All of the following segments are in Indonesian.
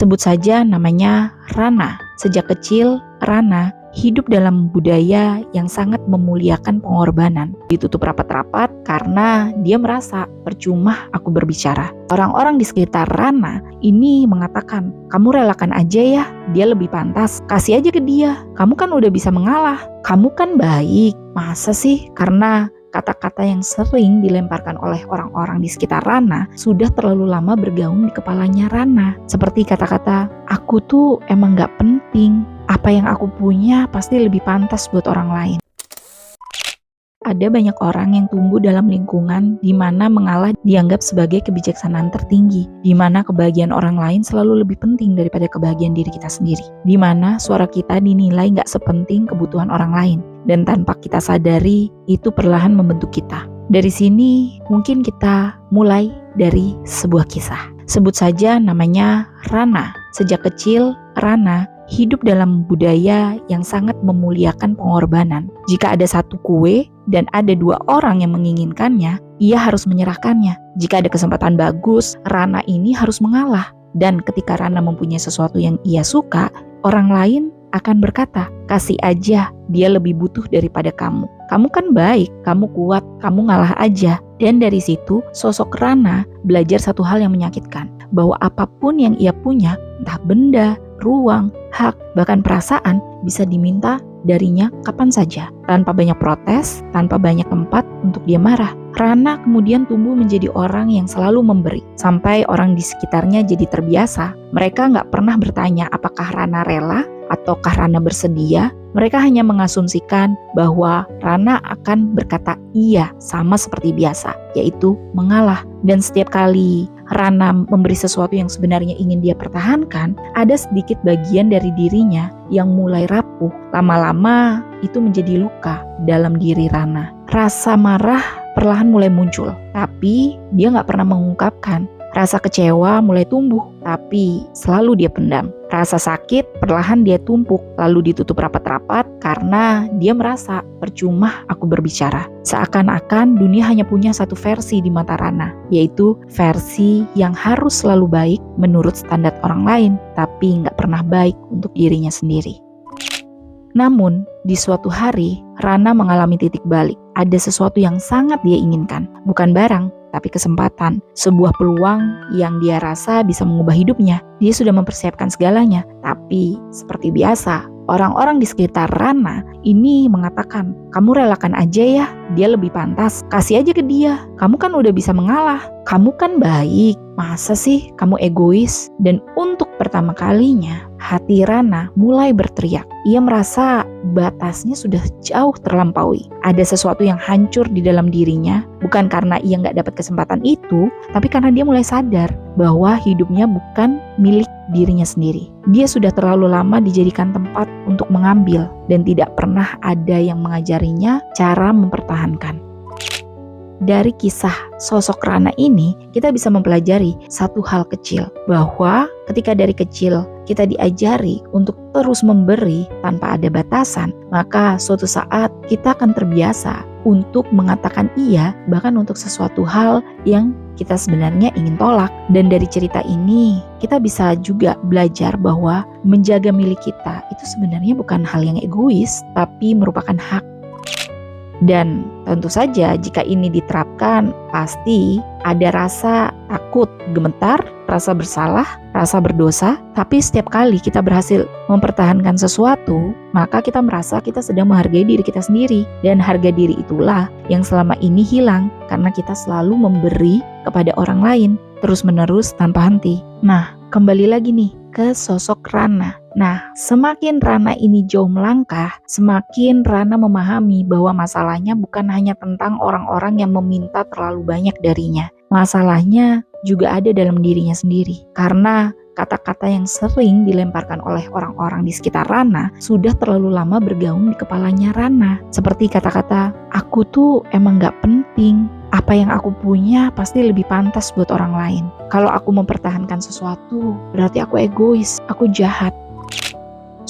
Sebut saja namanya Rana. Sejak kecil, Rana hidup dalam budaya yang sangat memuliakan pengorbanan. Ditutup rapat-rapat karena dia merasa percuma aku berbicara. Orang-orang di sekitar Rana ini mengatakan, kamu relakan aja ya, dia lebih pantas. Kasih aja ke dia, kamu kan udah bisa mengalah. Kamu kan baik. Masa sih? Karena kata-kata yang sering dilemparkan oleh orang-orang di sekitar Rana sudah terlalu lama bergaung di kepalanya Rana. Seperti kata-kata, aku tuh emang gak penting. Apa yang aku punya pasti lebih pantas buat orang lain. Ada banyak orang yang tumbuh dalam lingkungan di mana mengalah dianggap sebagai kebijaksanaan tertinggi, di mana kebahagiaan orang lain selalu lebih penting daripada kebahagiaan diri kita sendiri, di mana suara kita dinilai gak sepenting kebutuhan orang lain, dan tanpa kita sadari, itu perlahan membentuk kita. Dari sini, mungkin kita mulai dari sebuah kisah. Sebut saja namanya Rana. Sejak kecil, Rana hidup dalam budaya yang sangat memuliakan pengorbanan. Jika ada satu kue dan ada dua orang yang menginginkannya, ia harus menyerahkannya. Jika ada kesempatan bagus, Rana ini harus mengalah. Dan ketika Rana mempunyai sesuatu yang ia suka, orang lain akan berkata, kasih aja, dia lebih butuh daripada kamu. Kamu kan baik, kamu kuat, kamu ngalah aja. Dan dari situ, sosok Rana belajar satu hal yang menyakitkan, bahwa apapun yang ia punya, entah benda, ruang, hak, bahkan perasaan, bisa diminta darinya kapan saja, tanpa banyak protes, tanpa banyak tempat untuk dia marah. Rana kemudian tumbuh menjadi orang yang selalu memberi, sampai orang di sekitarnya jadi terbiasa. Mereka nggak pernah bertanya apakah Rana rela ataukah Rana bersedia. Mereka hanya mengasumsikan bahwa Rana akan berkata iya sama seperti biasa, yaitu mengalah. Dan setiap kali Rana memberi sesuatu yang sebenarnya ingin dia pertahankan, ada sedikit bagian dari dirinya yang mulai rapuh. Lama-lama itu menjadi luka dalam diri Rana. Rasa marah perlahan mulai muncul, tapi dia gak pernah mengungkapkan. Rasa kecewa mulai tumbuh, tapi selalu dia pendam. Rasa sakit perlahan dia tumpuk, lalu ditutup rapat-rapat karena dia merasa percuma aku berbicara. Seakan-akan dunia hanya punya satu versi di mata Rana, yaitu versi yang harus selalu baik menurut standar orang lain, tapi nggak pernah baik untuk dirinya sendiri. Namun, di suatu hari, Rana mengalami titik balik. Ada sesuatu yang sangat dia inginkan, bukan barang, tapi kesempatan, sebuah peluang yang dia rasa bisa mengubah hidupnya. Dia sudah mempersiapkan segalanya, tapi seperti biasa, orang-orang di sekitar Rana ini mengatakan, kamu relakan aja ya, dia lebih pantas, kasih aja ke dia, kamu kan udah bisa mengalah, kamu kan baik, masa sih kamu egois? Dan untuk pertama kalinya, hati Rana mulai berteriak. Ia merasa batasnya sudah jauh terlampaui. Ada sesuatu yang hancur di dalam dirinya, bukan karena ia gak dapat kesempatan itu, tapi karena dia mulai sadar bahwa hidupnya bukan milik dirinya sendiri. Dia sudah terlalu lama dijadikan tempat untuk mengambil, dan tidak pernah ada yang mengajarinya cara mempertahankan. Dari kisah sosok Rana ini, kita bisa mempelajari satu hal kecil, bahwa ketika dari kecil kita diajari untuk terus memberi tanpa ada batasan, maka suatu saat kita akan terbiasa untuk mengatakan iya, bahkan untuk sesuatu hal yang kita sebenarnya ingin tolak. Dan dari cerita ini, kita bisa juga belajar bahwa menjaga milik kita itu sebenarnya bukan hal yang egois, tapi merupakan hak. Dan tentu saja jika ini diterapkan, pasti ada rasa takut, gemetar, rasa bersalah, rasa berdosa. Tapi setiap kali kita berhasil mempertahankan sesuatu, maka kita merasa kita sedang menghargai diri kita sendiri. Dan harga diri itulah yang selama ini hilang karena kita selalu memberi kepada orang lain, terus-menerus tanpa henti. Nah, kembali lagi nih ke sosok Rana. Nah, semakin Rana ini jauh melangkah, semakin Rana memahami bahwa masalahnya bukan hanya tentang orang-orang yang meminta terlalu banyak darinya. Masalahnya juga ada dalam dirinya sendiri. Karena kata-kata yang sering dilemparkan oleh orang-orang di sekitar Rana sudah terlalu lama bergaung di kepalanya Rana. Seperti kata-kata, aku tuh emang gak penting. Apa yang aku punya pasti lebih pantas buat orang lain. Kalau aku mempertahankan sesuatu, berarti aku egois, aku jahat.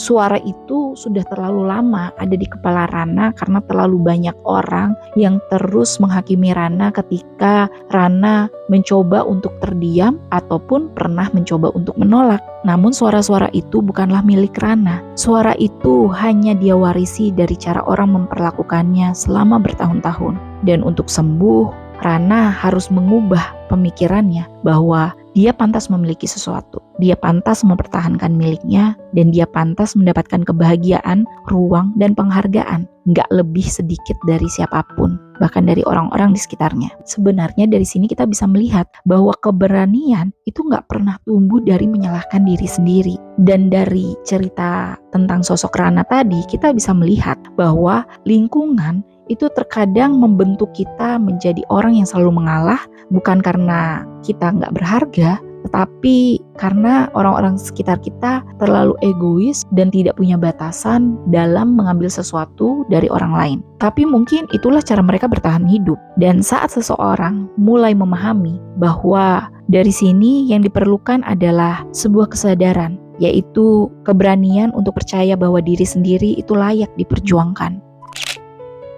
Suara itu sudah terlalu lama ada di kepala Rana karena terlalu banyak orang yang terus menghakimi Rana ketika Rana mencoba untuk terdiam ataupun pernah mencoba untuk menolak. Namun suara-suara itu bukanlah milik Rana. Suara itu hanya dia warisi dari cara orang memperlakukannya selama bertahun-tahun. Dan untuk sembuh, Rana harus mengubah pemikirannya bahwa dia pantas memiliki sesuatu, dia pantas mempertahankan miliknya, dan dia pantas mendapatkan kebahagiaan, ruang, dan penghargaan, nggak lebih sedikit dari siapapun, bahkan dari orang-orang di sekitarnya. Sebenarnya dari sini kita bisa melihat bahwa keberanian itu nggak pernah tumbuh dari menyalahkan diri sendiri. Dan dari cerita tentang sosok Rana tadi, kita bisa melihat bahwa lingkungan itu terkadang membentuk kita menjadi orang yang selalu mengalah, bukan karena kita nggak berharga, tetapi karena orang-orang sekitar kita terlalu egois dan tidak punya batasan dalam mengambil sesuatu dari orang lain. Tapi mungkin itulah cara mereka bertahan hidup. Dan saat seseorang mulai memahami bahwa dari sini yang diperlukan adalah sebuah kesadaran, yaitu keberanian untuk percaya bahwa diri sendiri itu layak diperjuangkan.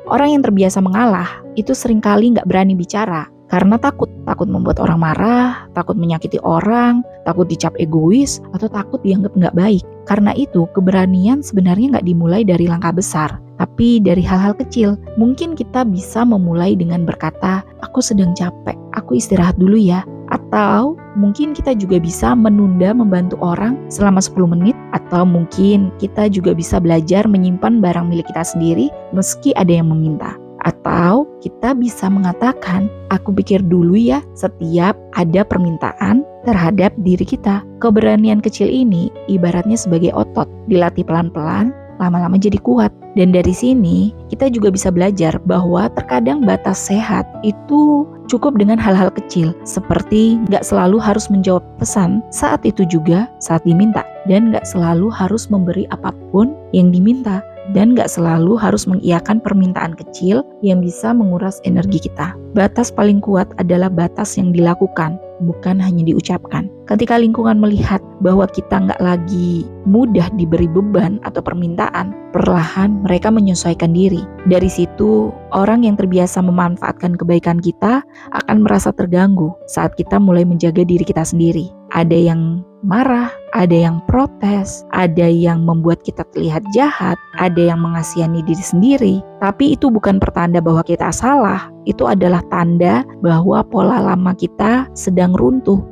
Orang yang terbiasa mengalah itu seringkali nggak berani bicara karena takut membuat orang marah, takut menyakiti orang, takut dicap egois, atau takut dianggap nggak baik. Karena itu keberanian sebenarnya nggak dimulai dari langkah besar, tapi dari hal-hal kecil. Mungkin kita bisa memulai dengan berkata, aku sedang capek, aku istirahat dulu ya. Atau mungkin kita juga bisa menunda membantu orang selama 10 menit, atau mungkin kita juga bisa belajar menyimpan barang milik kita sendiri meski ada yang meminta. Atau kita bisa mengatakan, aku pikir dulu ya setiap ada permintaan terhadap diri kita. Keberanian kecil ini ibaratnya sebagai otot, dilatih pelan-pelan, lama-lama jadi kuat. Dan dari sini kita juga bisa belajar bahwa terkadang batas sehat itu cukup dengan hal-hal kecil, seperti gak selalu harus menjawab pesan saat itu juga saat diminta, dan gak selalu harus memberi apapun yang diminta, dan gak selalu harus mengiyakan permintaan kecil yang bisa menguras energi kita. Batas paling kuat adalah batas yang dilakukan, bukan hanya diucapkan. Ketika lingkungan melihat bahwa kita nggak lagi mudah diberi beban atau permintaan, perlahan mereka menyesuaikan diri. Dari situ, orang yang terbiasa memanfaatkan kebaikan kita akan merasa terganggu saat kita mulai menjaga diri kita sendiri. Ada yang marah, ada yang protes, ada yang membuat kita terlihat jahat, ada yang mengasihani diri sendiri. Tapi itu bukan pertanda bahwa kita salah, itu adalah tanda bahwa pola lama kita sedang runtuh.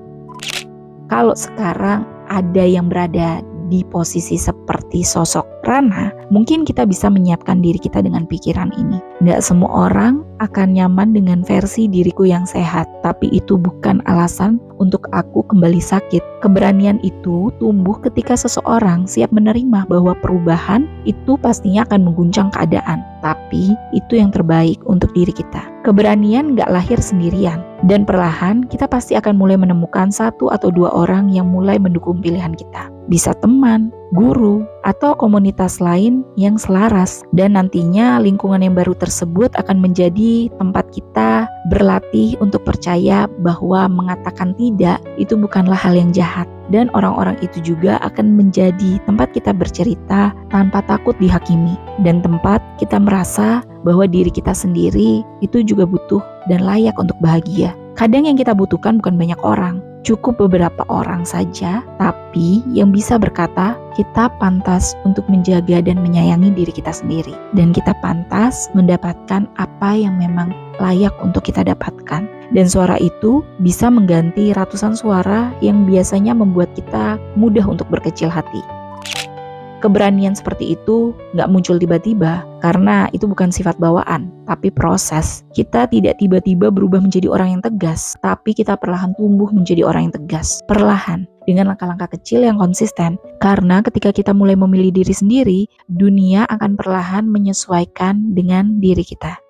Kalau sekarang ada yang berada di posisi seperti sosok Rana, mungkin kita bisa menyiapkan diri kita dengan pikiran ini. Nggak semua orang akan nyaman dengan versi diriku yang sehat, tapi itu bukan alasan untuk aku kembali sakit. Keberanian itu tumbuh ketika seseorang siap menerima bahwa perubahan itu pastinya akan mengguncang keadaan, tapi itu yang terbaik untuk diri kita. Keberanian nggak lahir sendirian, dan perlahan kita pasti akan mulai menemukan 1 atau 2 orang yang mulai mendukung pilihan kita. Bisa teman, guru, atau komunitas lain yang selaras, dan nantinya lingkungan yang baru tersebut akan menjadi tempat kita berlatih untuk percaya bahwa mengatakan tidak itu bukanlah hal yang jahat, dan orang-orang itu juga akan menjadi tempat kita bercerita tanpa takut dihakimi, dan tempat kita merasa bahwa diri kita sendiri itu juga butuh dan layak untuk bahagia. Kadang yang kita butuhkan bukan banyak orang, cukup beberapa orang saja, tapi yang bisa berkata, kita pantas untuk menjaga dan menyayangi diri kita sendiri. Dan kita pantas mendapatkan apa yang memang layak untuk kita dapatkan. Dan suara itu bisa mengganti ratusan suara yang biasanya membuat kita mudah untuk berkecil hati. Keberanian seperti itu nggak muncul tiba-tiba, karena itu bukan sifat bawaan, tapi proses. Kita tidak tiba-tiba berubah menjadi orang yang tegas, tapi kita perlahan tumbuh menjadi orang yang tegas. Perlahan, dengan langkah-langkah kecil yang konsisten. Karena ketika kita mulai memilih diri sendiri, dunia akan perlahan menyesuaikan dengan diri kita.